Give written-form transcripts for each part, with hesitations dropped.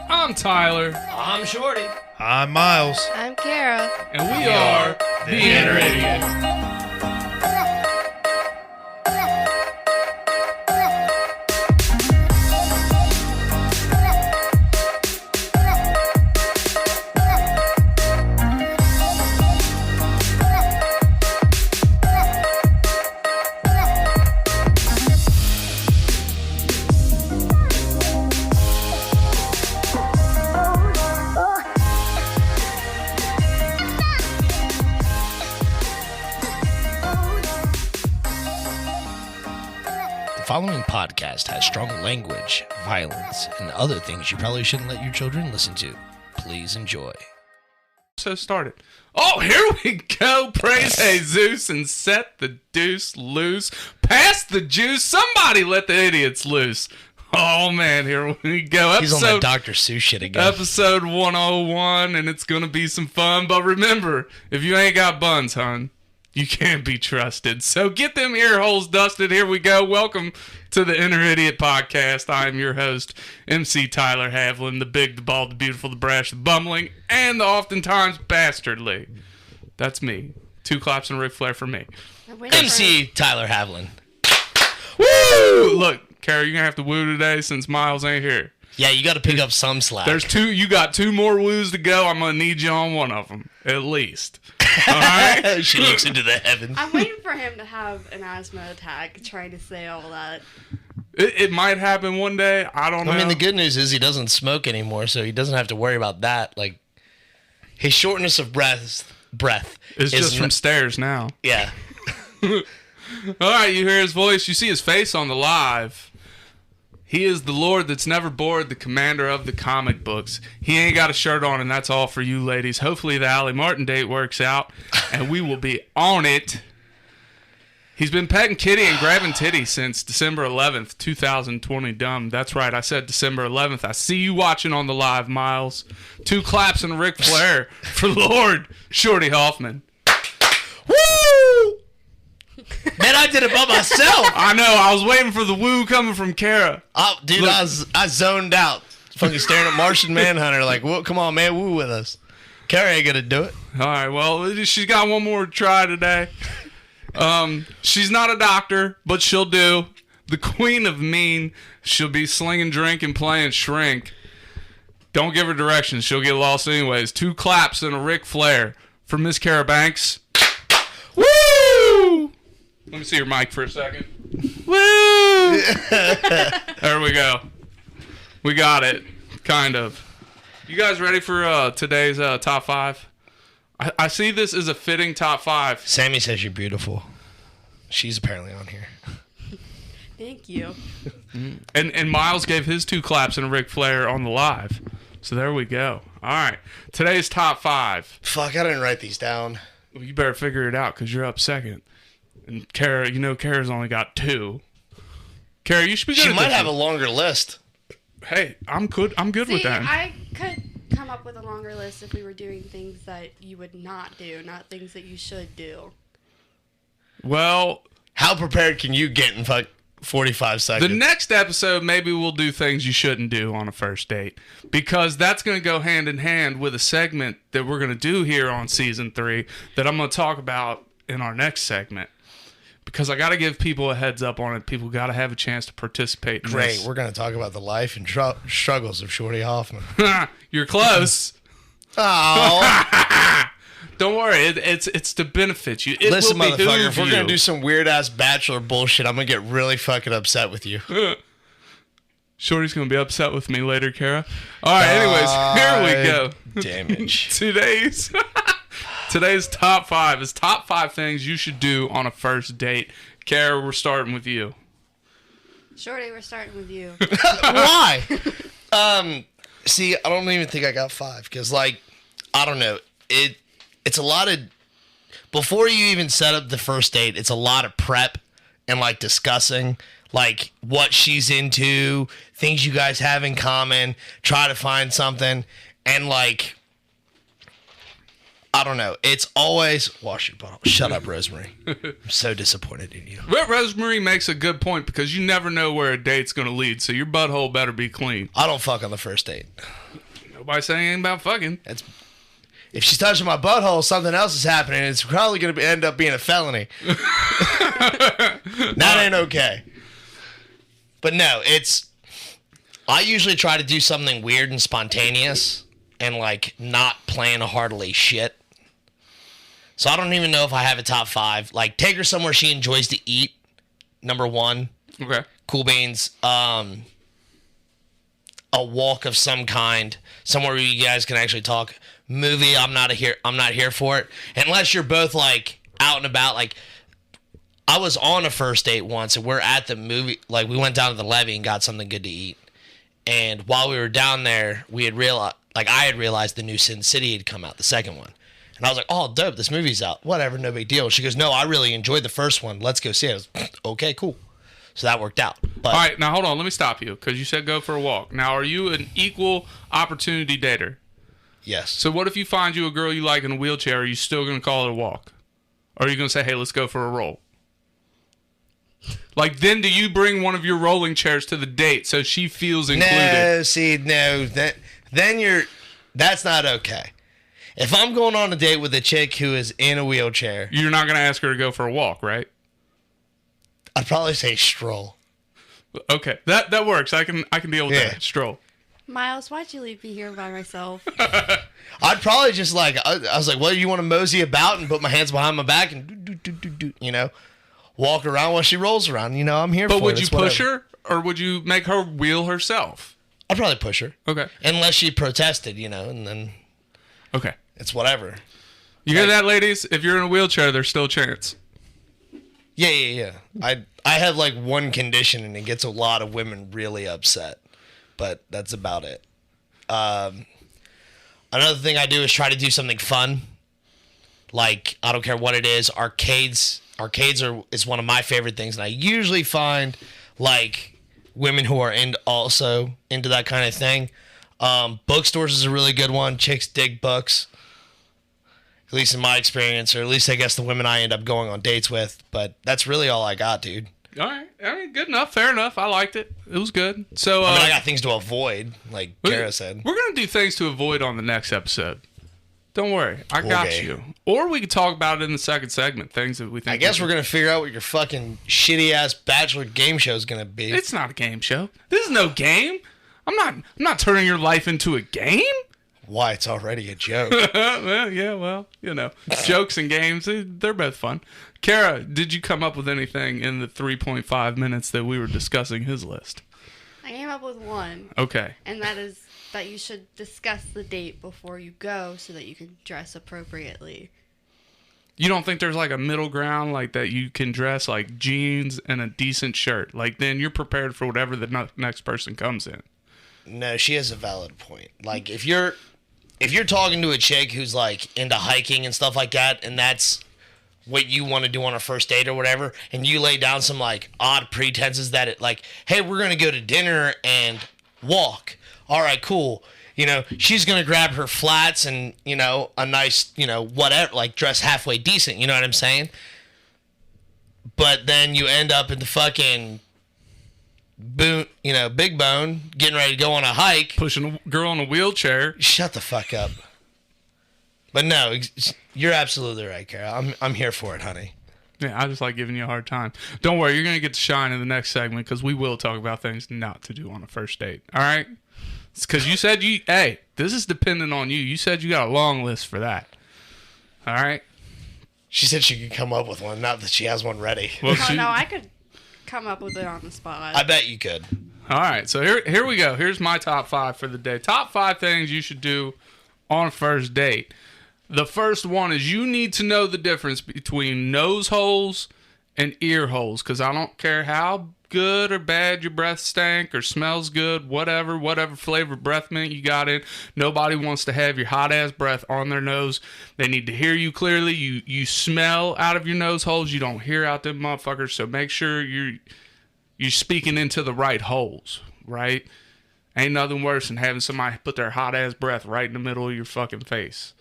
I'm Tyler. I'm Shorty. I'm Myles. I'm Kara. And we are the Inner Idiot. The following podcast has strong language, violence, and other things you probably shouldn't let your children listen to. Please enjoy. So started. Oh, here we go. Praise Jesus and set the deuce loose. Pass the juice. Somebody let the idiots loose. Oh, man, here we go. He's on that Dr. Seuss shit again. Episode 101, and it's going to be some fun. But remember, if you ain't got buns, hon, you can't be trusted. So get them ear holes dusted. Here we go. Welcome to the Inner Idiot Podcast. I am your host, MC Tyler Havlin, the big, the bald, the beautiful, the brash, the bumbling, and the oftentimes bastardly. That's me. 2 claps and Ric Flair for me. MC Tyler Havlin. Woo! Look, Kara, you're going to have to woo today since Myles ain't here. Yeah, you got to pick up some slack. You got 2 more woos to go. I'm going to need you on one of them, at least. All right? She looks into the heavens. I'm waiting for him to have an asthma attack trying to say all that. It might happen one day. I don't know. I mean, the good news is he doesn't smoke anymore, so he doesn't have to worry about that. Like, his shortness of breath is just from stairs now. Yeah. All right, you hear his voice. You see his face on the live. He is the Lord that's never bored, the commander of the comic books. He ain't got a shirt on, and that's all for you ladies. Hopefully the Allie Martin date works out, and we will be on it. He's been petting kitty and grabbing titty since December 11th, 2020. Dumb. That's right. I said December 11th. I see you watching on the live, Myles. 2 claps and Ric Flair for Lord Shorty Hoffman. Woo! Man, I did it by myself. I know. I was waiting for the woo coming from Kara. Oh, dude, Look. I zoned out. Fucking staring at Martian Manhunter like, whoa, come on, man, woo with us. Carrie ain't gonna do it. All right. Well, she's got one more try today. She's not a doctor, but she'll do. The queen of mean. She'll be slinging drink and playing shrink. Don't give her directions. She'll get lost anyways. 2 claps and a Ric Flair for Miss Kara Banks. Woo! Let me see your mic for a second. Woo! There we go. We got it. Kind of. You guys ready for today's top 5? I see this as a fitting top 5. Sammy says you're beautiful. She's apparently on here. Thank you. And Myles gave his 2 claps and a Ric Flair on the live. So there we go. All right. Today's top 5. Fuck, I didn't write these down. Well, you better figure it out because you're up second. And Kara, Kara's only got 2. Kara, you should be good. She at might this. have a longer list. Hey, I'm good See, with that. I could come up with a longer list if we were doing things that you would not do, not things that you should do. Well, How prepared can you get in 45 seconds? the next episode, maybe we'll do things you shouldn't do on a first date. Because that's going to go hand in hand with a segment that we're going to do here on Season 3 that I'm going to talk about in our next segment. Because I got to give people a heads up on it. People got to have a chance to participate in Great, this. we're going to talk about the life and struggles of Shorty Hoffman. You're close. Oh, Don't worry. It's to benefit you. It listen, will motherfucker, behoove if we're you. going to do some weird-ass bachelor bullshit, I'm going to get really fucking upset with you. Shorty's going to be upset with me later, Kara. All right, anyways, here we go. Damage. Today's top 5 is top 5 things you should do on a first date. Kara, we're starting with you. Shorty, we're starting with you. Why? See, I don't even think I got 5 because, I don't know. It's a lot of before you even set up the first date. It's a lot of prep and discussing what she's into, things you guys have in common. Try to find something, and I don't know. It's always wash your butthole. Shut up, Rosemary. I'm so disappointed in you. But Rosemary makes a good point because you never know where a date's going to lead, so your butthole better be clean. I don't fuck on the first date. Nobody's saying anything about fucking. If she's touching my butthole, something else is happening. It's probably going to end up being a felony. That ain't okay. But no, I usually try to do something weird and spontaneous and like not plan heartily shit. So I don't even know if I have a top 5. Like, take her somewhere she enjoys to eat. Number 1. Okay. Cool beans. A walk of some kind, somewhere where you guys can actually talk. Movie, I'm not here for it. Unless you're both like out and about. Like, I was on a first date once and we're at the movie, like we went down to the levee and got something good to eat. And while we were down there, I had realized the new Sin City had come out, the second one. And I was like, oh, dope, this movie's out. Whatever, no big deal. She goes, no, I really enjoyed the first one. Let's go see it. I was, okay, cool. So that worked out. But, all right, now hold on. Let me stop you because you said go for a walk. Now, are you an equal opportunity dater? yes. So what if you find you a girl you like in a wheelchair? Are you still going to call it a walk? Or are you going to say, hey, let's go for a roll? Like, then do you bring one of your rolling chairs to the date so she feels included? No. That's not okay. If I'm going on a date with a chick who is in a wheelchair, You're not going to ask her to go for a walk, right? I'd probably say stroll. Okay, that works. I can deal with that. Stroll. Miles, why'd you leave me here by myself? I'd probably just I was like, well, you want to mosey about and put my hands behind my back and do, walk around while she rolls around. I'm here for it. But would you It's push whatever. her or would you make her wheel herself? I'd probably push her. Okay. Unless she protested, and then Okay. it's whatever. You hear that, ladies? If you're in a wheelchair, there's still a chance. Yeah. I have like one condition and it gets a lot of women really upset, but that's about it. Another thing I do is try to do something fun. Like, I don't care what it is. Arcades is one of my favorite things, and I usually find like women who are also into that kind of thing. Bookstores is a really good one. Chicks dig books. At least in my experience, or at least I guess the women I end up going on dates with. But that's really all I got, dude. All right. Good enough. Fair enough. I liked it. It was good. So I got things to avoid, like Kara said. We're going to do things to avoid on the next episode. Don't worry. I got Okay. you. Or we could talk about it in the second segment. Things that we think. I guess we're going to figure out what your fucking shitty-ass Bachelor game show is going to be. It's not a game show. This is no game. I'm not turning your life into a game. Why? It's already a joke. Well, jokes and games, they're both fun. Kara, did you come up with anything in the 3.5 minutes that we were discussing his list? I came up with one. Okay. And that is that you should discuss the date before you go so that you can dress appropriately. You don't think there's like a middle ground, like that you can dress like jeans and a decent shirt? Like, then you're prepared for whatever the next person comes in. No, she has a valid point. Like, if you're talking to a chick who's like into hiking and stuff like that, and that's what you want to do on a first date or whatever, and you lay down some like odd pretenses that it like, hey, we're gonna go to dinner and walk. All right, cool. She's gonna grab her flats and a nice whatever, like dress halfway decent. You know what I'm saying? But then you end up in the fucking big bone, getting ready to go on a hike. Pushing a girl in a wheelchair. Shut the fuck up. But no, you're absolutely right, Kara. I'm here for it, honey. Yeah, I just like giving you a hard time. Don't worry, you're going to get to shine in the next segment because we will talk about things not to do on a first date. All right? It's because you said hey, this is dependent on you. You said you got a long list for that. All right? She said she could come up with one, not that she has one ready. Well, No, I could come up with it on the spot. I bet you could. All right, so here we go. Here's my top 5 for the day. Top 5 things you should do on a first date. The first one is you need to know the difference between nose holes and ear holes, because I don't care how good or bad your breath stank or smells good, whatever flavor breath mint you got in, nobody wants to have your hot ass breath on their nose. They need to hear you clearly. You smell out of your nose holes. You don't hear out them motherfuckers. So make sure you're speaking into the right holes, right? Ain't nothing worse than having somebody put their hot ass breath right in the middle of your fucking face.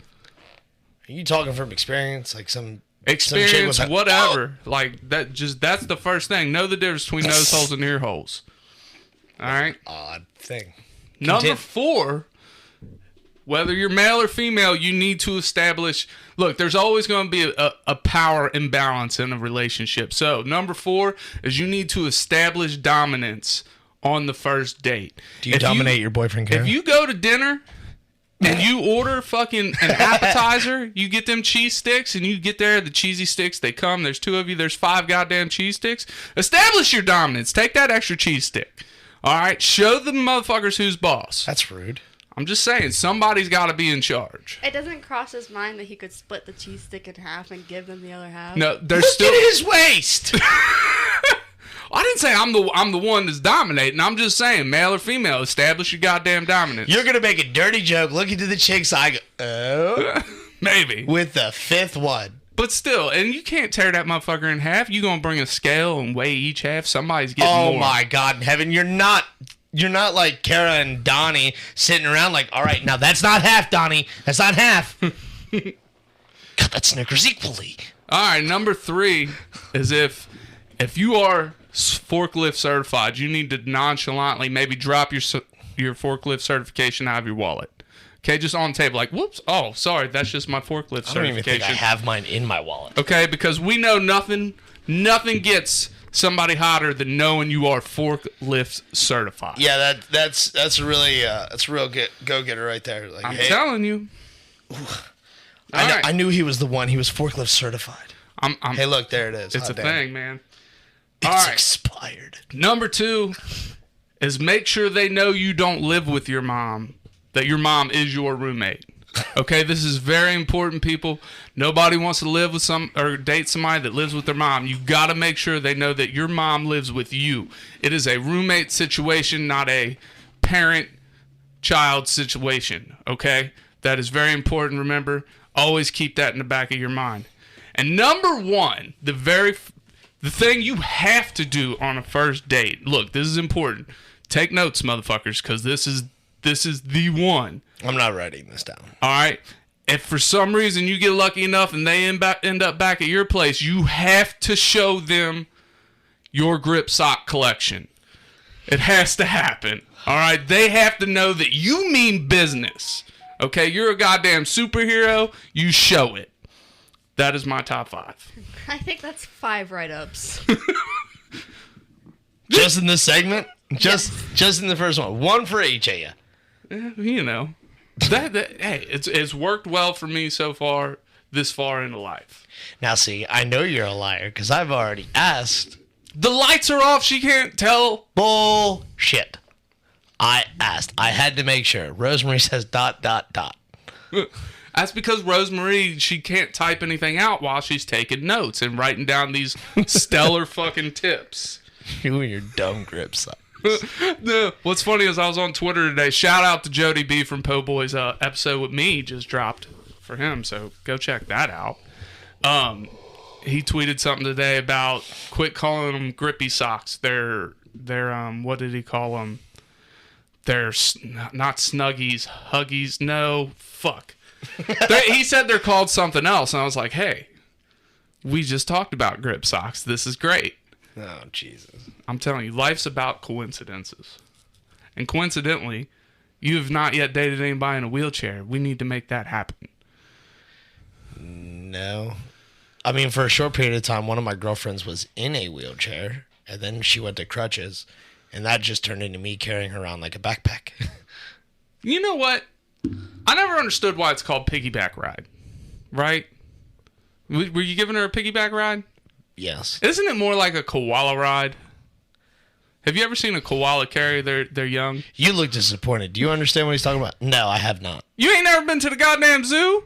Are you talking from experience? Like some Experience, chick was like, whatever. Like that's the first thing. Know the difference between nose holes and ear holes. All right. Odd thing. Number 4, whether you're male or female, you need to establish. Look, there's always going to be a power imbalance in a relationship. So number 4 is you need to establish dominance on the first date. Do you dominate your boyfriend, Karen? If you go to dinner and you order fucking an appetizer, you get them cheese sticks, and you get there, the cheesy sticks, they come, there's 2 of you, there's 5 goddamn cheese sticks. Establish your dominance. Take that extra cheese stick. All right? Show the motherfuckers who's boss. That's rude. I'm just saying, somebody's got to be in charge. It doesn't cross his mind that he could split the cheese stick in half and give them the other half. No, there's Look still... at his waist. I didn't say I'm the one that's dominating. I'm just saying, male or female, establish your goddamn dominance. You're going to make a dirty joke, look into the chick's eye, go, oh. Maybe. With the 5th one. But still, and you can't tear that motherfucker in half. You gonna bring a scale and weigh each half? Somebody's getting more. Oh my God in heaven. You're not like Kara and Donnie sitting around like, all right, now that's not half, Donnie. That's not half. Cut that Snickers equally. All right, number 3 is if you are forklift certified, you need to nonchalantly maybe drop your forklift certification out of your wallet. Okay, just on the table, like, whoops, oh, sorry, that's just my forklift certification. I don't even think I have mine in my wallet. Okay, because we know nothing gets somebody hotter than knowing you are forklift certified. Yeah, that's really that's a real go-getter right there. Like, I'm telling you. I knew he was the one. He was forklift certified. Hey, look, there it is. It's a thing, man. It's expired. Number 2 is make sure they know you don't live with your mom, that your mom is your roommate. Okay, this is very important, people. Nobody wants to live with or date somebody that lives with their mom. You got to make sure they know that your mom lives with you. It is a roommate situation, not a parent-child situation. Okay, that is very important. Remember, always keep that in the back of your mind. And number 1, the thing you have to do on a first date. Look, this is important. Take notes, motherfuckers, because this is the one. I'm not writing this down. All right? If for some reason you get lucky enough and they end up back at your place, you have to show them your grip sock collection. It has to happen. All right? They have to know that you mean business. Okay? You're a goddamn superhero. You show it. That is my top 5. I think that's 5 write-ups. Just in this segment? Just in the first one. 1 for each of you. You know. Hey, it's worked well for me so far, this far into life. Now, see, I know you're a liar because I've already asked. The lights are off. She can't tell. Bullshit. I asked. I had to make sure. Rosemary says ... That's because Rosemary, she can't type anything out while she's taking notes and writing down these stellar fucking tips. You and your dumb grip socks. No, what's funny is I was on Twitter today. Shout out to Jody B from Po Boy's episode with me just dropped for him, so go check that out. He tweeted something today about quit calling them grippy socks. They're what did he call them? They're not snuggies, huggies. No, fuck. He said they're called something else, and I was like, hey, we just talked about grip socks. This is great. Oh, Jesus. I'm telling you, life's about coincidences. And coincidentally, you have not yet dated anybody in a wheelchair. We need to make that happen. No. I mean, for a short period of time, one of my girlfriends was in a wheelchair, and then she went to crutches, and that just turned into me carrying her around like a backpack. You know what? I never understood why it's called piggyback ride. Right? Were you giving her a piggyback ride? Yes. Isn't it more like a koala ride? Have you ever seen a koala carry their young? You look disappointed. Do you understand what he's talking about? No, I have not. You ain't never been to the goddamn zoo?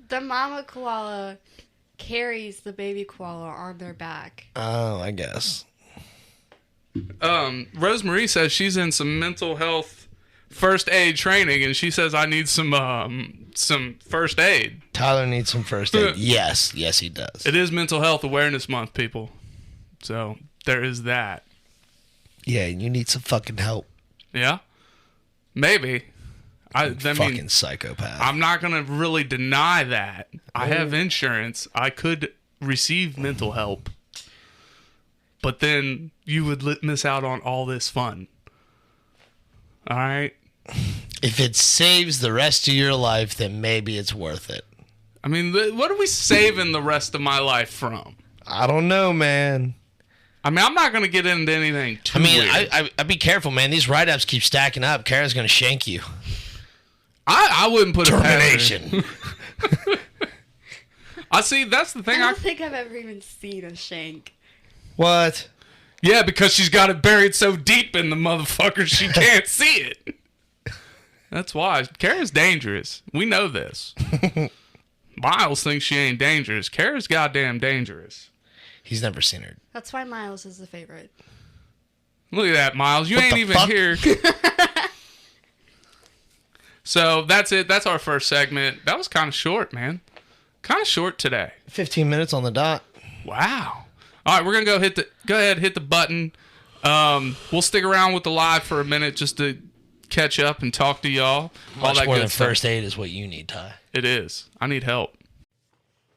The mama koala carries the baby koala on their back. Oh, I guess. Rosemary says she's in some mental health first aid training, and she says I need some first aid. Tyler needs some first aid. Yes, he does. It is Mental Health Awareness Month, people. So there is that. Yeah, you need some fucking help. Yeah? Maybe. I Fucking mean, psychopath. I'm not going to really deny that. I have insurance. I could receive mental help. But then you would miss out on all this fun. All right? If it saves the rest of your life, then maybe it's worth it. I mean, what are we saving the rest of my life from? I don't know, man. I mean, I'm not going to get into anything too weird. I'd be careful, man. These write-ups keep stacking up. Kara's going to shank you. I wouldn't put termination. I see. That's the thing. I don't think I've ever even seen a shank. What? Yeah, because she's got it buried so deep in the motherfucker she can't see it. That's why. Kara's dangerous. We know this. Myles thinks she ain't dangerous. Kara's goddamn dangerous. He's never seen her. That's why Myles is the favorite. Look at that, Myles. You What ain't the even fuck? here. So that's it. That's our first segment. That was kind of short, man. Kind of short today. 15 minutes on the dot. Wow. All right, we're gonna go ahead, hit the button. We'll stick around with the live for a minute just to catch up and talk to y'all. All Much that more good than stuff. first aid is what you need, Ty. It is. I need help.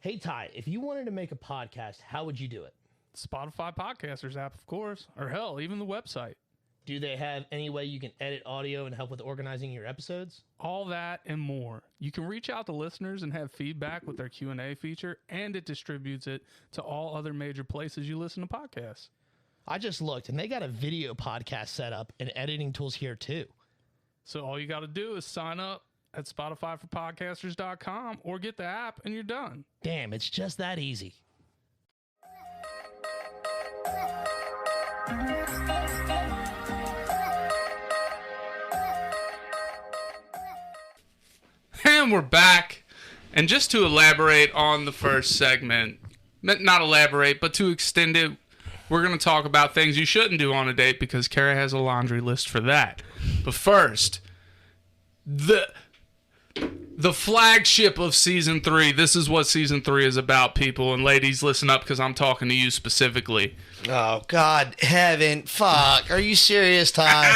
Hey, Ty, if you wanted to make a podcast, how would you do it? Spotify Podcasters app, of course, or hell, even the website. Do they have any way you can edit audio and help with organizing your episodes? All that and more. You can reach out to listeners and have feedback with their Q&A feature, and it distributes it to all other major places you listen to podcasts. I just looked, and they got a video podcast set up and editing tools here, too. So all you got to do is sign up at spotifyforpodcasters.com or get the app, and you're done. Damn, it's just that easy. And we're back. And just to elaborate on the first segment, not elaborate, but to extend it, we're going to talk about things you shouldn't do on a date because Kara has a laundry list for that. But first, the flagship of season 3. This is what season 3 is about, people. And ladies, listen up because I'm talking to you specifically. Oh, God, heaven, fuck. Are you serious, Ty?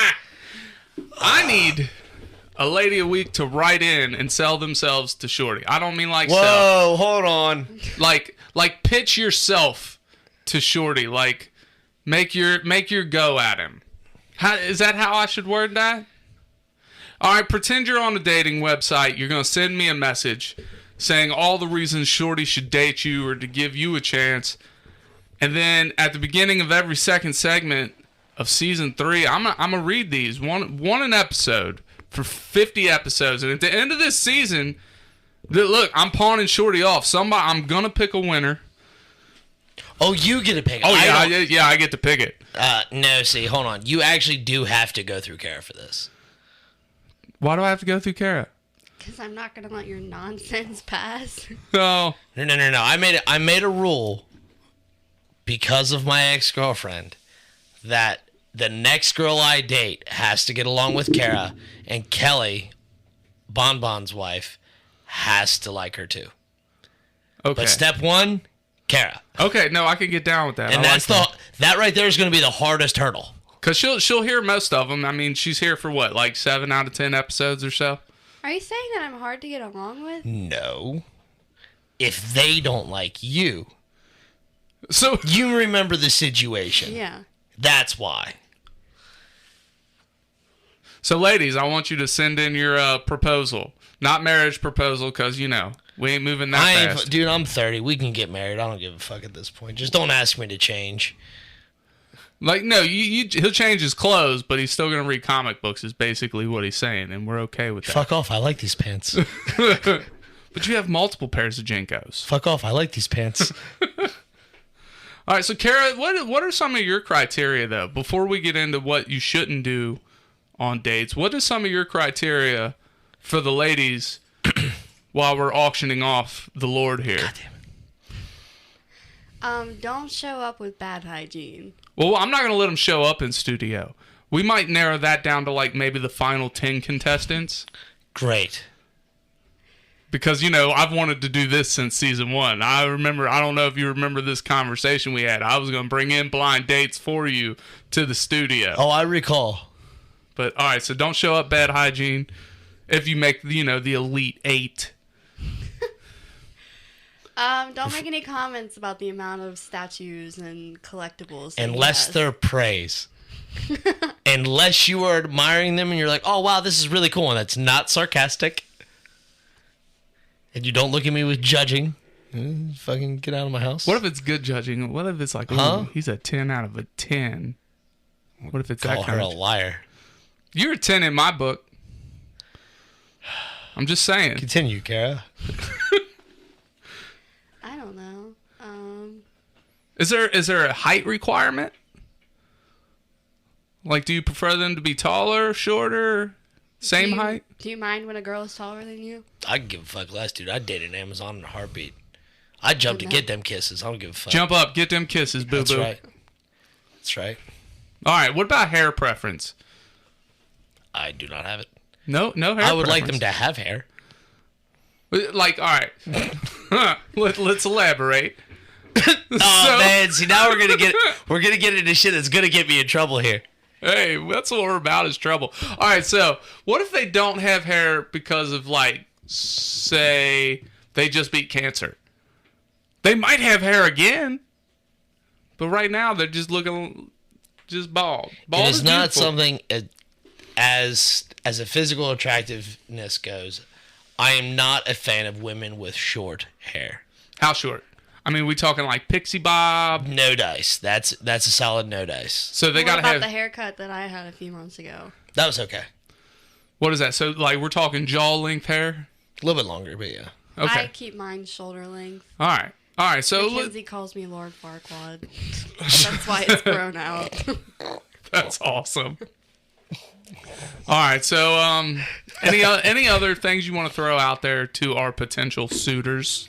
I need a lady a week to write in and sell themselves to Shorty. I don't mean like Whoa, sell. hold on. Like pitch yourself to Shorty. Like make your go at him. Is that how I should word that? All right, pretend you're on a dating website. You're going to send me a message saying all the reasons Shorty should date you or to give you a chance. And then at the beginning of every second segment of season 3, I'm gonna read these one an episode for 50 episodes. And at the end of this season, look, I'm pawning Shorty off. I'm gonna pick a winner. Oh, you get to pick it. Oh yeah, I get to pick it. No, see, hold on. You actually do have to go through Kara for this. Why do I have to go through Kara? Because I'm not going to let your nonsense pass. Oh, No. I made a rule because of my ex-girlfriend that the next girl I date has to get along with Kara, and Kelly, Bonbon's wife, has to like her too. okay. But step 1, Kara. Okay, no, I can get down with that. And I that's like that right there is going to be the hardest hurdle. because she'll hear most of them. I mean, she's here for what, like 7 out of 10 episodes or so. Are you saying that I'm hard to get along with? No. If they don't like you, So you remember the situation. Yeah. That's why. So, ladies, I want you to send in your proposal. Not marriage proposal, because, we ain't moving that fast. Dude, I'm 30. We can get married. I don't give a fuck at this point. Just don't ask me to change. Like, no, he'll change his clothes, but he's still going to read comic books is basically what he's saying, and we're okay with that. Fuck off. I like these pants. But you have multiple pairs of Jinkos. Fuck off. I like these pants. All right, so, Kara, what are some of your criteria, though? Before we get into what you shouldn't do on dates, what are some of your criteria for the ladies while we're auctioning off the Lord here? God damn it. Don't show up with bad hygiene. Well, I'm not going to let them show up in studio. We might narrow that down to like maybe the final 10 contestants. Great. Because, I've wanted to do this since season 1. I don't know if you remember this conversation we had. I was going to bring in blind dates for you to the studio. Oh, I recall. But, all right, so don't show up bad hygiene. If you make, the Elite 8. Don't make any comments about the amount of statues and collectibles. that he Unless has. they're praise. Unless you are admiring them and you're like, oh, wow, this is really cool. And that's not sarcastic. And you don't look at me with judging. Fucking get out of my house. What if it's good judging? What if it's like, ooh, Huh? he's a 10 out of a 10? What if it's Call that her kind a of... liar. You're a 10 in my book. I'm just saying. Continue, Kara. I don't know. Is there a height requirement? Like, do you prefer them to be taller, shorter, same height? Do you mind when a girl is taller than you? I can give a fuck less, dude. I'd date an Amazon in a heartbeat. I'd jump to get them kisses. I don't give a fuck. Jump up, get them kisses, boo-boo. That's right. That's right. All right, what about hair preference? I do not have it. No hair I would like preference. them to have hair. Like, all right. Let's elaborate. Oh man, see now we're gonna get into shit that's gonna get me in trouble here. Hey, that's what we're about is trouble. All right, so what if they don't have hair because of, like, say, they just beat cancer? They might have hair again, but right now they're just looking just bald. Bald It is not beautiful. something as a physical attractiveness goes. I am not a fan of women with short hair. How short? I mean, we talking like pixie bob? No dice. That's a solid no dice. So they What gotta about have. the haircut that I had a few months ago? That was okay. What is that? So like we're talking jaw length hair? A little bit longer, but yeah. Okay. I keep mine shoulder length. All right. So Mackenzie calls me Lord Farquaad. That's why it's grown out. that's awesome. All right. So any other things you want to throw out there to our potential suitors?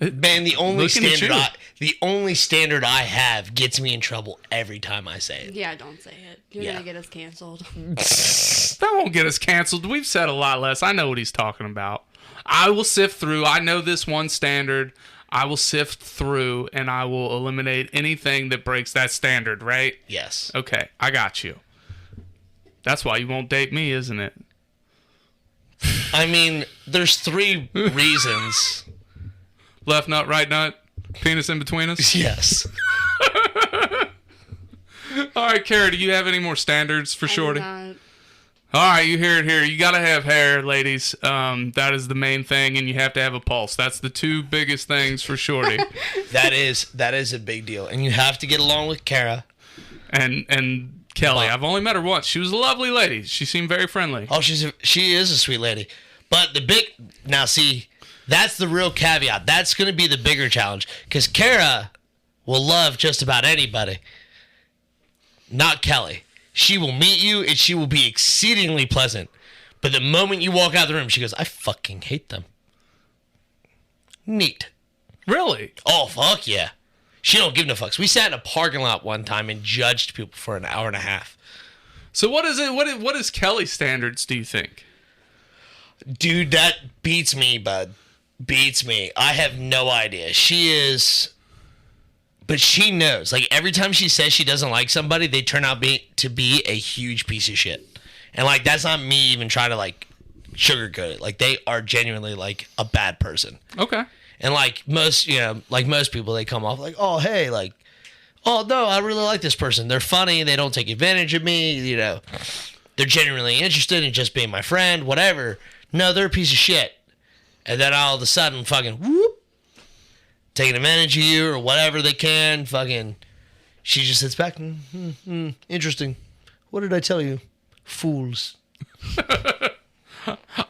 Man, the only Looking at standard I have gets me in trouble every time I say it. Yeah, don't say it. You're Yeah. gonna get us canceled. That won't get us canceled. We've said a lot less. I know what he's talking about. I will sift through. I know this one standard. I will sift through and I will eliminate anything that breaks that standard, right? Yes. Okay, I got you. That's why you won't date me, isn't it? I mean, there's 3 reasons. Left nut, right nut, penis in between us. Yes. All right, Kara, do you have any more standards for Shorty? I'm not- All right, you hear it here. You got to have hair, ladies. That is the main thing, and you have to have a pulse. That's the 2 biggest things for Shorty. That is a big deal. And you have to get along with Kara. and Kelly. Wow. I've only met her once. She was a lovely lady. She seemed very friendly. Oh, she is a sweet lady. But now see, that's the real caveat. That's going to be the bigger challenge because Kara will love just about anybody. Not Kelly. She will meet you and she will be exceedingly pleasant. But the moment you walk out of the room, she goes, I fucking hate them. Neat. Really? Oh, fuck yeah. She don't give no fucks. We sat in a parking lot one time and judged people for an hour and a half. So what is it? What is Kelly's standards, do you think? Dude, that beats me, bud. Beats me. I have no idea. She is... But she knows. Like, every time she says she doesn't like somebody, they turn out to be a huge piece of shit. And, like, that's not me even trying to, like, sugarcoat it. Like, they are genuinely, like, a bad person. Okay. And, like, most people, they come off like, oh, hey, like, oh, no, I really like this person. They're funny. They don't take advantage of me. You know, they're genuinely interested in just being my friend, whatever. No, they're a piece of shit. And then all of a sudden, fucking, whoop, taking advantage of you or whatever they can. Fucking, she just sits back. Interesting. What did I tell you? Fools.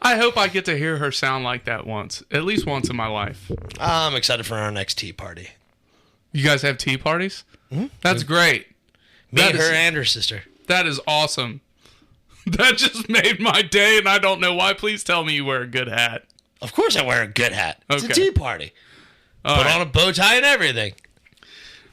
I hope I get to hear her sound like that once. At least once in my life. I'm excited for our next tea party. You guys have tea parties? That's great. Me, That her, is- and her sister. That is awesome. That just made my day, and I don't know why. Please tell me you wear a good hat. Of course I wear a good hat. It's Okay. a tea party. All Put right. on a bow tie and everything.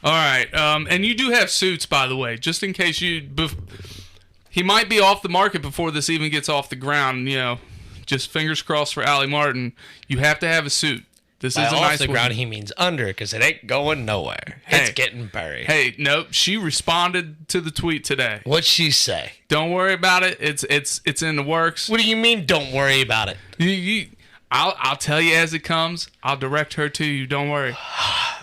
All right. And you do have suits, by the way, just in case he might be off the market before this even gets off the ground. You know, just fingers crossed for Allie Martin. You have to have a suit. This By is a off nice the ground, woman. he means under, because it ain't going nowhere. Hey. It's getting buried. Hey, nope. She responded to the tweet today. What'd she say? Don't worry about it. It's in the works. What do you mean, don't worry about it? I'll tell you as it comes. I'll direct her to you. Don't worry.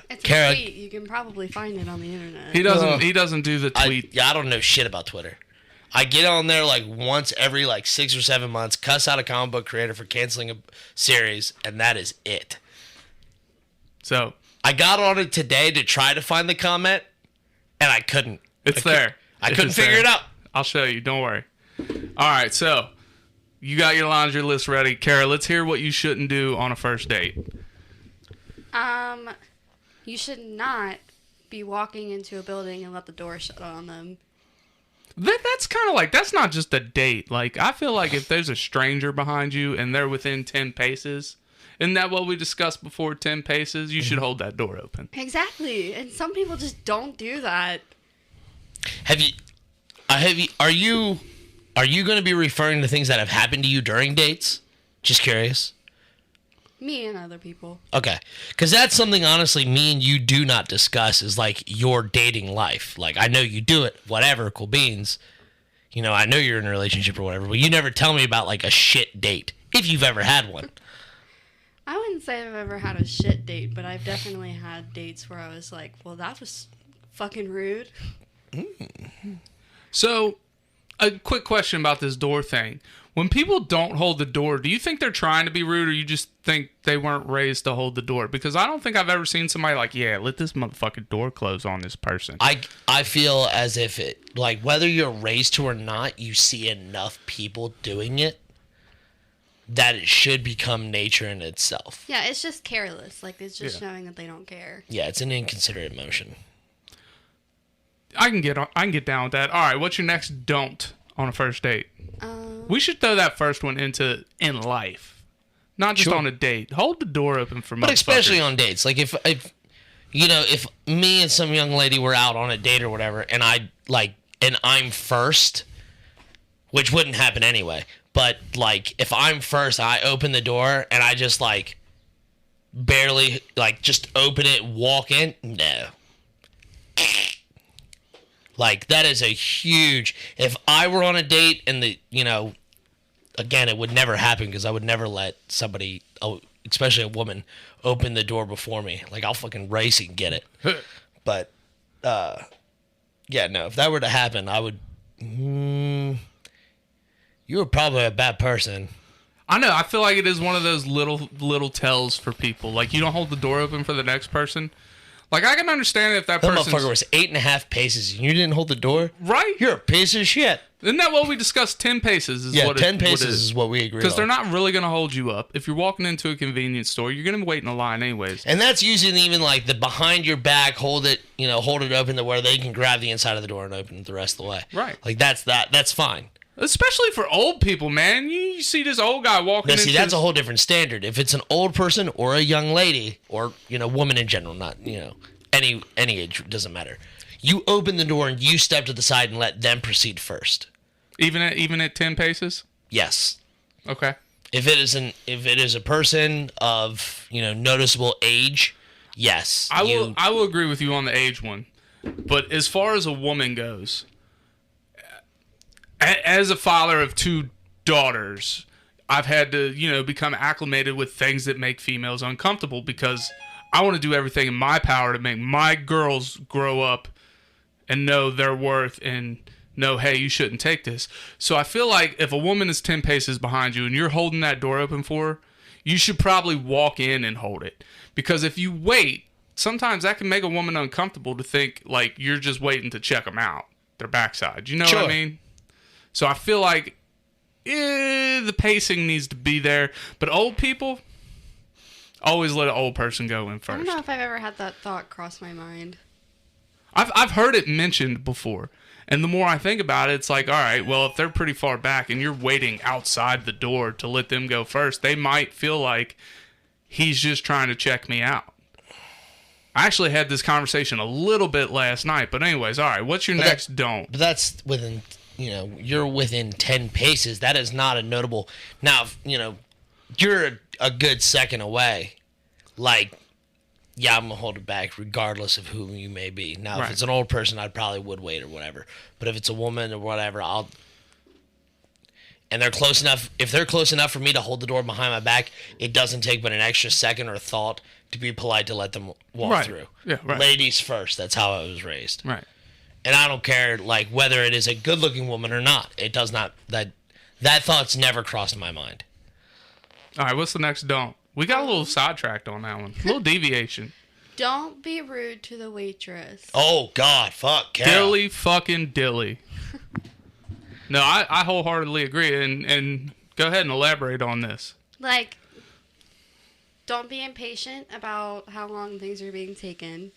It's Kara- a tweet. You can probably find it on the internet. He doesn't do the tweet. I don't know shit about Twitter. I get on there like once every like 6 or 7 months, cuss out a comic book creator for canceling a series, and that is it. So I got on it today to try to find the comment, and I couldn't. it's there. I It's couldn't just figure there. it out. I'll show you. Don't worry. All right. So you got your laundry list ready, Kara. Let's hear what you shouldn't do on a first date. You should not be walking into a building and let the door shut on them. That's kind of like, that's not just a date. Like, I feel like if there's a stranger behind you and they're within 10 paces, isn't that what we discussed before, 10 paces? You should hold that door open. Exactly. And some people just don't do that. Are you going to be referring to things that have happened to you during dates? Just curious. Me and other people. Okay. Because that's something, honestly, me and you do not discuss is, like, your dating life. Like, I know you do it, whatever, cool beans. You know, I know you're in a relationship or whatever, but you never tell me about, like, a shit date, if you've ever had one. I wouldn't say I've ever had a shit date, but I've definitely had dates where I was like, well, that was fucking rude. So, a quick question about this door thing. When people don't hold the door, do you think they're trying to be rude, or you just think they weren't raised to hold the door? Because I don't think I've ever seen somebody like, yeah, let this motherfucking door close on this person. I feel as if it, like, whether you're raised to or not, you see enough people doing it that it should become nature in itself. Yeah, it's just careless. Like, it's just Yeah. showing that they don't care. Yeah, it's an inconsiderate motion. I can get down with that. All right, what's your next don't on a first date? We should throw that first one into in life, not just Sure. on a date. Hold the door open for But especially motherfuckers. on dates. Like, if you know, if me and some young lady were out on a date or whatever, and I'm first, which wouldn't happen anyway, but, like, if I'm first, I open the door, and I just, like, barely, like, just open it, walk in, no. Like, that is a huge... If I were on a date and again, it would never happen because I would never let somebody, especially a woman, open the door before me. Like, I'll fucking race and get it. But, yeah, no, if that were to happen, I would... you were probably a bad person. I know. I feel like it is one of those little tells for people. Like, you don't hold the door open for the next person. Like, I can understand if that That person motherfucker was 8.5 paces and you didn't hold the door? right. You're a piece of shit. Isn't that what we discussed? 10 paces is Yeah, what 10 it paces is what we agree on. Because they're not really going to hold you up. If you're walking into a convenience store, you're going to wait in a line anyways. And that's using even like the behind your back, hold it open to where they can grab the inside of the door and open it the rest of the way. Right. Like that's fine. Especially for old people, man. You see this old guy walking Now, into... see, that's a whole different standard. If it's an old person or a young lady or, woman in general, not, any age, doesn't matter. You open the door and you step to the side and let them proceed first. Even at 10 paces? Yes. Okay. If it is a person of, noticeable age, yes. I will agree with you on the age one. But as far as a woman goes, as a father of 2 daughters, I've had to, become acclimated with things that make females uncomfortable because I want to do everything in my power to make my girls grow up and know their worth and know, hey, you shouldn't take this. So I feel like if a woman is 10 paces behind you and you're holding that door open for her, you should probably walk in and hold it. Because if you wait, sometimes that can make a woman uncomfortable to think like you're just waiting to check them out, their backside. You know what I mean? So I feel like the pacing needs to be there. But old people, always let an old person go in I first. don't know if I've ever had that thought cross my mind. I've heard it mentioned before. And the more I think about it, it's like, all right, well, if they're pretty far back and you're waiting outside the door to let them go first, they might feel like he's just trying to check me out. I actually had this conversation a little bit last night. But anyways, all right, what's your next don't? But that's within, you're within 10 paces. That is not a notable. Now, you're a good second away. like, yeah, I'm gonna hold it back regardless of who you may be. Now, Right. if it's an old person, I probably would wait or whatever. But if it's a woman or whatever, and they're close enough. If they're close enough for me to hold the door behind my back, it doesn't take but an extra second or thought to be polite to let them walk Right. through. Yeah, right. Ladies first. That's how I was raised. Right. And I don't care like whether it is a good-looking woman or not. It does not. That thought's never crossed my mind. All right, what's the next don't? We got a little sidetracked on that one. A little deviation. Don't be rude to the waitress. Oh God, fuck, Carol. Dilly fucking dilly. No, I wholeheartedly agree. And go ahead and elaborate on this. Like, don't be impatient about how long things are being taken.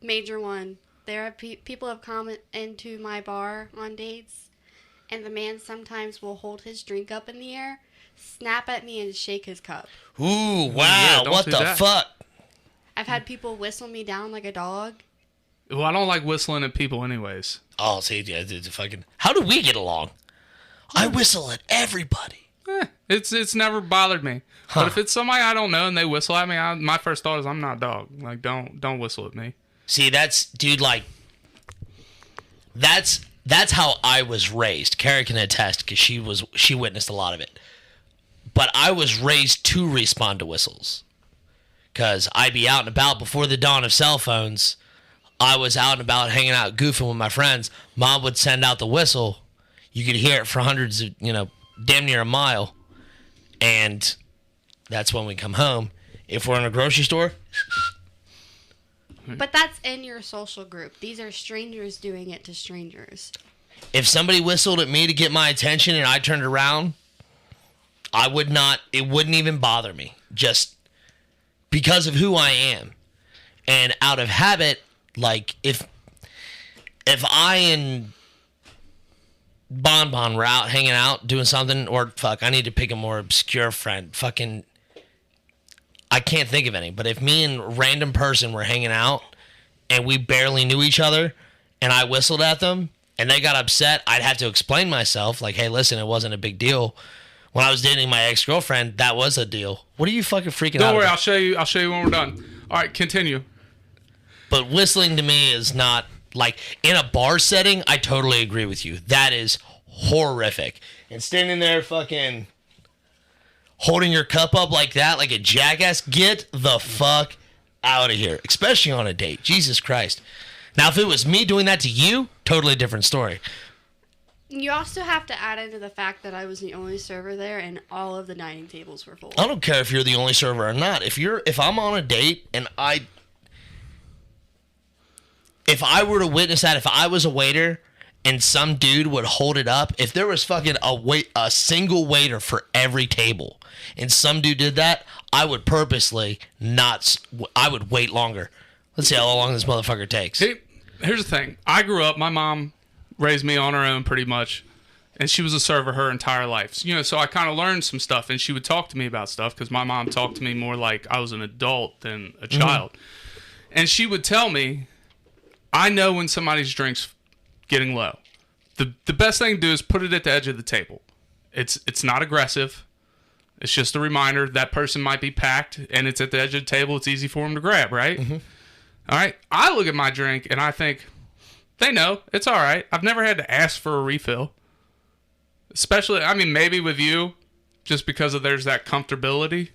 Major one. There are people have come into my bar on dates, and the man sometimes will hold his drink up in the air, snap at me, and shake his cup. Ooh, wow, Yeah, don't what do the that. fuck? I've had people whistle me down like a dog. Well, I don't like whistling at people anyways. Oh, see, yeah, it's fucking. How do we get along? I whistle at everybody. It's never bothered me. But if it's somebody I don't know and they whistle at me, my first thought is I'm not a dog. Like, don't whistle at me. See, that's dude, like that's how I was raised. Kara can attest because she witnessed a lot of it. But I was raised to respond to whistles. Cause I'd be out and about before the dawn of cell phones. I was out and about hanging out, goofing with my friends. Mom would send out the whistle. You could hear it for hundreds of, damn near a mile. And that's when we come home. If we're in a grocery store, But that's in your social group. These are strangers doing it to strangers. if somebody whistled at me to get my attention and I turned around, it wouldn't even bother me. Just because of who I am. And out of habit, like if I and Bonbon were out hanging out doing something, or I need to pick a more obscure friend. Fucking I can't think of any, but if me and a random person were hanging out and we barely knew each other and I whistled at them and they got upset, I'd have to explain myself like, hey, listen, it wasn't a big deal. When I was dating my ex-girlfriend, that was a deal. What are you fucking freaking out Don't worry, about? I'll show you when we're done. All right, continue. But whistling to me is not, like, in a bar setting, I totally agree with you. That is horrific. And standing there fucking holding your cup up like that, like a jackass, get the fuck out of here. Especially on a date. Jesus Christ. Now, if it was me doing that to you, totally different story. You also have to add into the fact that I was the only server there and all of the dining tables were full. I don't care if you're the only server or not. If I'm on a date and if I were to witness that, if I was a waiter and some dude would hold it up, if there was fucking a single waiter for every table and some dude did that, I would purposely I would wait longer. Let's see how long this motherfucker takes. Hey, here's the thing. I grew up, my mom raised me on her own pretty much, and she was a server her entire life. So I kind of learned some stuff, and she would talk to me about stuff because my mom talked to me more like I was an adult than a child. And she would tell me, I know when somebody's drink's getting low. The best thing to do is put it at the edge of the table. It's not aggressive. It's just a reminder that person might be packed, and it's at the edge of the table. It's easy for them to grab, right? All right. I look at my drink, and I think, they know. It's all right. I've never had to ask for a refill. Especially, maybe with you, just because there's that comfortability.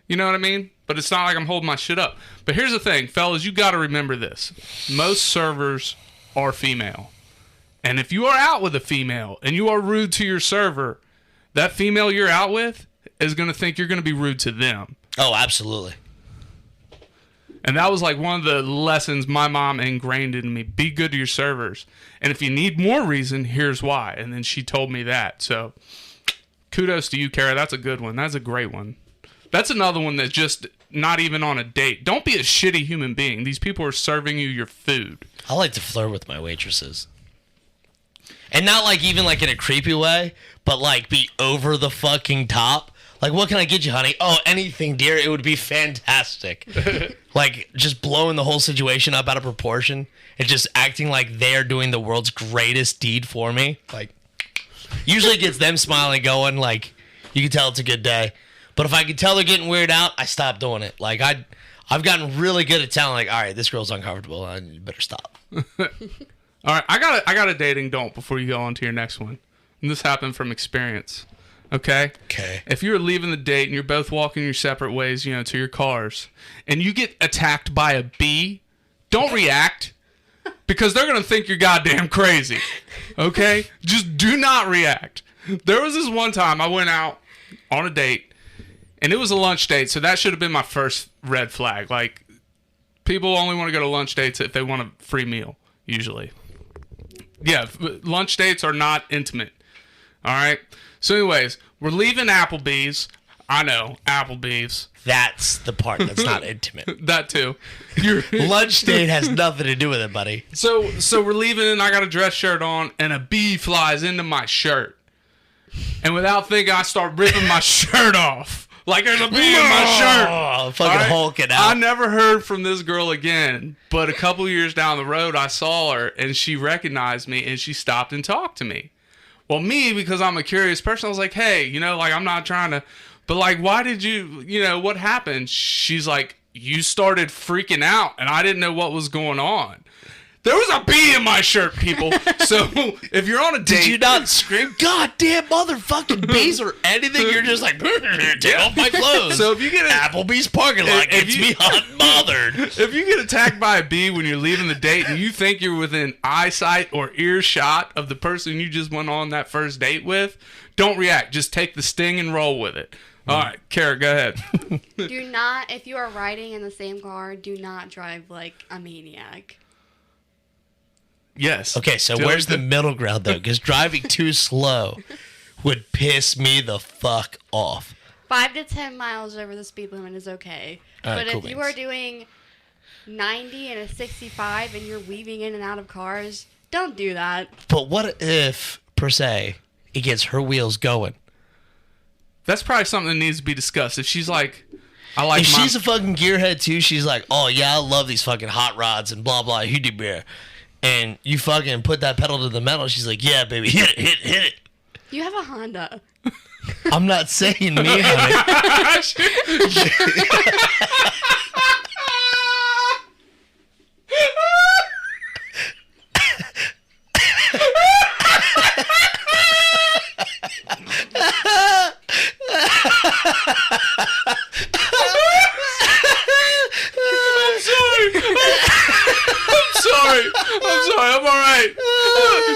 You know what I mean? But it's not like I'm holding my shit up. But here's the thing, fellas, you got to remember this. Most servers are female. And if you are out with a female and you are rude to your server, that female you're out with is going to think you're going to be rude to them. Oh, absolutely. And that was like one of the lessons my mom ingrained in me. Be good to your servers. And if you need more reason, here's why. And then she told me that. So kudos to you, Kara. That's a good one. That's a great one. That's another one that's just not even on a date. Don't be a shitty human being. These people are serving you your food. I like to flirt with my waitresses. And not like even like in a creepy way, but like be over the fucking top. Like, what can I get you, honey? Oh, anything, dear. It would be fantastic. Like, just blowing the whole situation up out of proportion and just acting like they're doing the world's greatest deed for me. Like, Usually it gets them smiling, going like, you can tell it's a good day. But if I can tell they're getting weirded out, I stop doing it. Like I've gotten really good at telling, like, all right, this girl's uncomfortable, and you better stop. All right, I got a dating don't before you go on to your next one. And this happened from experience. Okay? Okay. If you're leaving the date and you're both walking your separate ways, to your cars, and you get attacked by a bee, don't react because they're going to think you're goddamn crazy. Okay? Just do not react. There was this one time I went out on a date, and it was a lunch date, so that should have been my first red flag. Like, people only want to go to lunch dates if they want a free meal, usually. Yeah, lunch dates are not intimate. All right? So anyways, we're leaving Applebee's. I know, Applebee's. That's the part that's not intimate. That too. Lunch date has nothing to do with it, buddy. So we're leaving, and I got a dress shirt on, and a bee flies into my shirt. And without thinking, I start ripping my shirt off. Like there's a bee in my shirt. Oh, fucking hulking out. I never heard from this girl again. But a couple years down the road, I saw her, and she recognized me, and she stopped and talked to me. Well, me, because I'm a curious person, I was like, hey, like, I'm not trying to... But, like, why did you... what happened? She's like, you started freaking out, and I didn't know what was going on. There was a bee in my shirt, people. So, if you're on a date... Did you not scream, goddamn motherfucking bees or anything? You're just like, take off my clothes. So, if you get... Applebee's parking lot gets me hot and bothered. If you get attacked by a bee when you're leaving the date and you think you're within eyesight or earshot of the person you just went on that first date with, don't react. Just take the sting and roll with it. All right, Kara, go ahead. Do not, if you are riding in the same car, do not drive like a maniac. Yes. Okay, so where's the middle ground, though? Because driving too slow would piss me the fuck off. 5 to 10 miles over the speed limit is okay. But if you are doing 90 and a 65 and you're weaving in and out of cars, don't do that. But what if, per se, it gets her wheels going? That's probably something that needs to be discussed. If she's like, if she's a fucking gearhead, too, she's like, oh, yeah, I love these fucking hot rods and blah, blah, hoo bear. And you fucking put that pedal to the metal. She's like, yeah, baby, hit it. You have a Honda. I'm not saying me, honey. I'm sorry. I'm all right.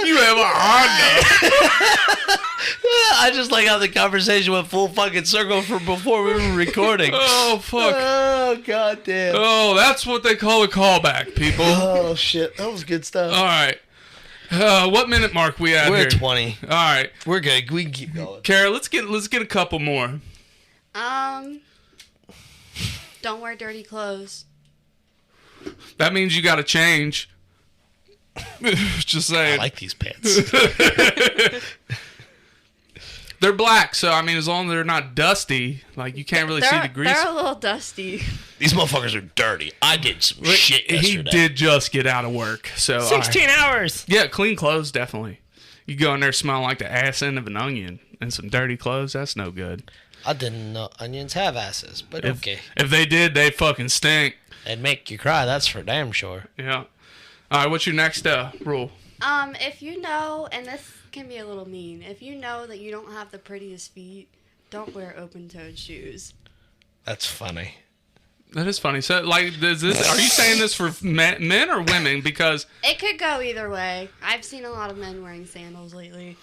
You have a Honda. I just like how the conversation went full fucking circle from before we were recording. Oh, fuck. Oh, goddamn. Oh, that's what they call a callback, people. Oh, shit. That was good stuff. All right. What minute mark we at We're here? at 20. All right. We're good. We can keep going. Kara, let's get a couple more. Don't wear dirty clothes. That means you got to change. Just saying. I like these pants. They're black, so I mean, as long as they're not dusty, like you can't really see the grease. They're a little dusty. These motherfuckers are dirty. I did some shit yesterday. He did just get out of work, so 16 hours. Yeah, clean clothes definitely. You go in there smelling like the ass end of an onion and some dirty clothes. That's no good. I didn't know onions have asses, but okay. If they did, they fucking stink. They'd make you cry. That's for damn sure. Yeah. All right. What's your next rule? If you know, and this can be a little mean, if you know that you don't have the prettiest feet, don't wear open-toed shoes. That's funny. That is funny. So, like, are you saying this for men or women? Because it could go either way. I've seen a lot of men wearing sandals lately.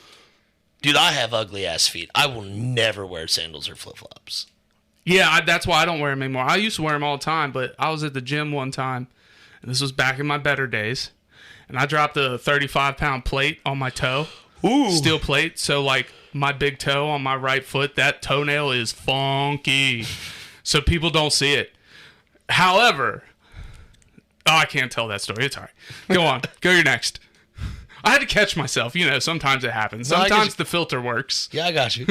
Dude, I have ugly ass feet. I will never wear sandals or flip flops. Yeah, that's why I don't wear them anymore. I used to wear them all the time, but I was at the gym one time, and this was back in my better days, and I dropped a 35-pound plate on my toe. Ooh. Steel plate. So, like, my big toe on my right foot, that toenail is funky. So people don't see it. However, I can't tell that story. It's all right. Go on. Go your next. I had to catch myself. Sometimes it happens. Sometimes the filter works. Yeah, I got you.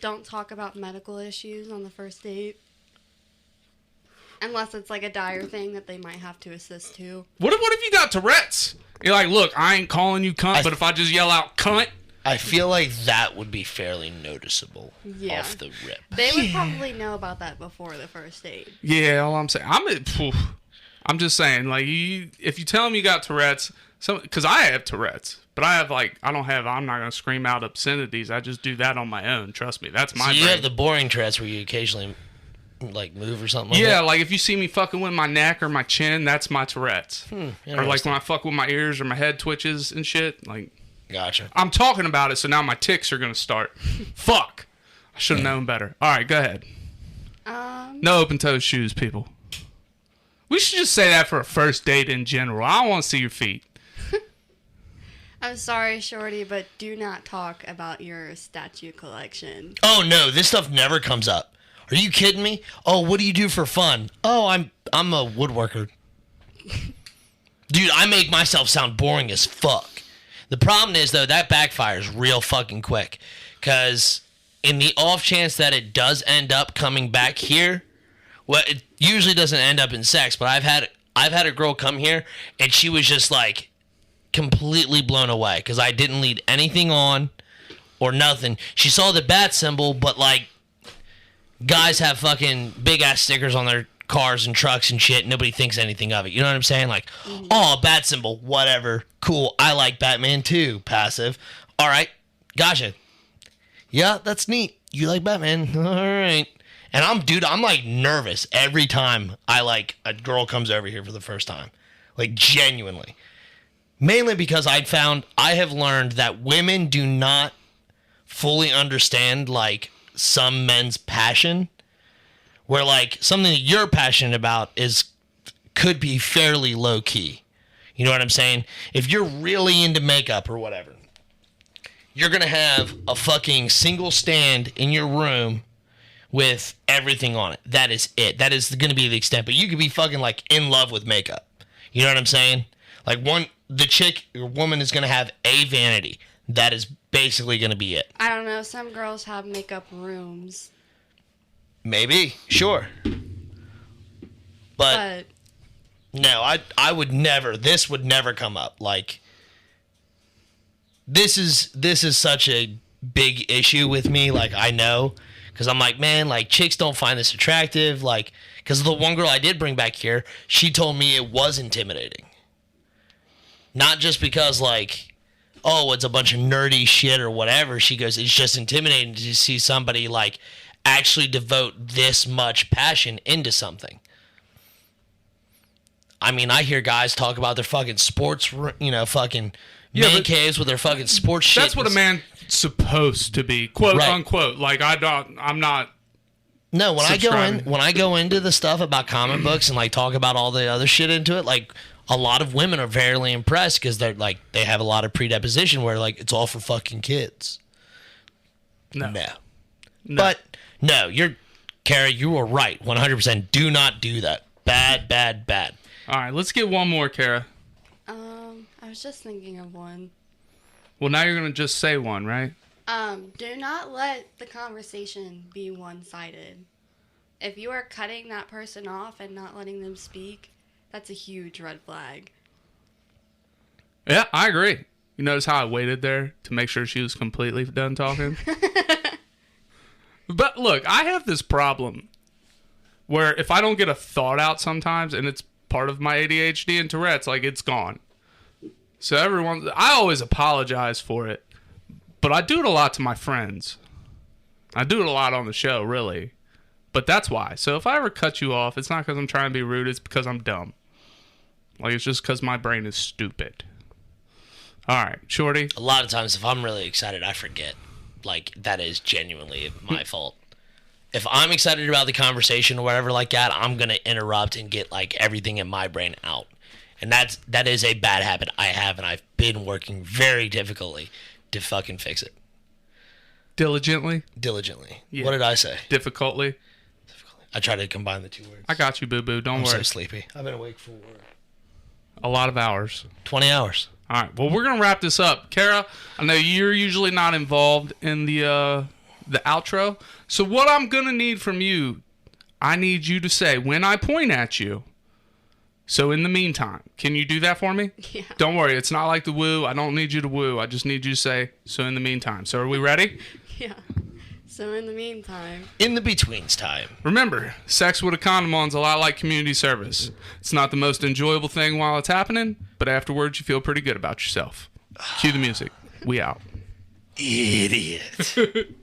Don't talk about medical issues on the first date. Unless it's like a dire thing that they might have to assist to. What if you got Tourette's? You're like, look, I ain't calling you cunt, but if I just yell out cunt. I feel like that would be fairly noticeable off the rip. They would probably know about that before the first date. Yeah, all I'm saying. I'm just saying, like, if you tell them you got Tourette's, because I have Tourette's, but I'm not going to scream out obscenities. I just do that on my own. Trust me. That's my So you brain. have the boring Tourette's where you occasionally, like, move or something like that? Yeah, like if you see me fucking with my neck or my chin, that's my Tourette's. Or like when I fuck with my ears or my head twitches and shit, like... Gotcha. I'm talking about it, so now my tics are going to start. Fuck. I should have known better. All right, go ahead. No open-toed shoes, people. We should just say that for a first date in general. I don't want to see your feet. I'm sorry, Shorty, but do not talk about your statue collection. Oh, no, this stuff never comes up. Are you kidding me? Oh, what do you do for fun? Oh, I'm a woodworker. Dude, I make myself sound boring as fuck. The problem is, though, that backfires real fucking quick. Because in the off chance that it does end up coming back here, well, it usually doesn't end up in sex, but I've had a girl come here, and she was just, like, completely blown away. Because I didn't lead anything on or nothing. She saw the bat symbol, but, like, guys have fucking big-ass stickers on their cars and trucks and shit. Nobody thinks anything of it. You know what I'm saying? Like, oh, bat symbol, whatever. Cool. I like Batman too. Passive. All right. Gotcha. Yeah, that's neat. You like Batman. All right. And I'm like nervous every time a girl comes over here for the first time. Like, genuinely. Mainly because I have learned that women do not fully understand, like, some men's passion. Where, like, something that you're passionate about could be fairly low-key. You know what I'm saying? If you're really into makeup or whatever, you're going to have a fucking single stand in your room with everything on it. That is it. That is going to be the extent. But you could be fucking, like, in love with makeup. You know what I'm saying? Like, the chick or woman is going to have a vanity. That is basically going to be it. I don't know. Some girls have makeup rooms. Maybe, sure. But no, I would never. This would never come up. Like, this is such a big issue with me. Like, I know, because I'm like, man, like, chicks don't find this attractive. Like, because the one girl I did bring back here, she told me it was intimidating. Not just because, like, oh, it's a bunch of nerdy shit or whatever. She goes, it's just intimidating to see somebody, like, actually devote this much passion into something. I mean, I hear guys talk about their fucking sports, fucking man caves with their fucking sports shit. That's what a man's supposed to be, quote unquote. Like, I'm not. No, when I go into the stuff about comic books and, like, talk about all the other shit into it, like, a lot of women are very impressed because they're like, they have a lot of predisposition where, like, it's all for fucking kids. No. But no, Kara, you were right. 100%. Do not do that. Bad, bad, bad. All right, let's get one more, Kara. I was just thinking of one. Well, now you're going to just say one, right? Do not let the conversation be one-sided. If you are cutting that person off and not letting them speak, that's a huge red flag. Yeah, I agree. You notice how I waited there to make sure she was completely done talking? But look, I have this problem where if I don't get a thought out sometimes, and it's part of my ADHD and Tourette's, like, it's gone. So I always apologize for it, but I do it a lot to my friends. I do it a lot on the show, really. But that's why. So if I ever cut you off, it's not because I'm trying to be rude, it's because I'm dumb. Like, it's just because my brain is stupid. All right, Shorty. A lot of times, if I'm really excited, I forget. Like, that is genuinely my fault. If I'm excited about the conversation or whatever like that, I'm going to interrupt and get, like, everything in my brain out. And that is a bad habit I have, and I've been working very difficultly to fucking fix it. Diligently? Diligently. Yeah. What did I say? Difficultly. I try to combine the two words. I got you, boo-boo. Don't worry. I'm so sleepy. I've been awake for a lot of hours. 20 hours. All right. Well, we're going to wrap this up. Kara, I know you're usually not involved in the outro. So what I'm going to need from you, I need you to say, when I point at you, so in the meantime. Can you do that for me? Yeah. Don't worry. It's not like the woo. I don't need you to woo. I just need you to say, so in the meantime. So are we ready? Yeah. So in the meantime. In the betweens time. Remember, sex with a condom on is a lot like community service. It's not the most enjoyable thing while it's happening, but afterwards you feel pretty good about yourself. Cue the music. We out. Idiot.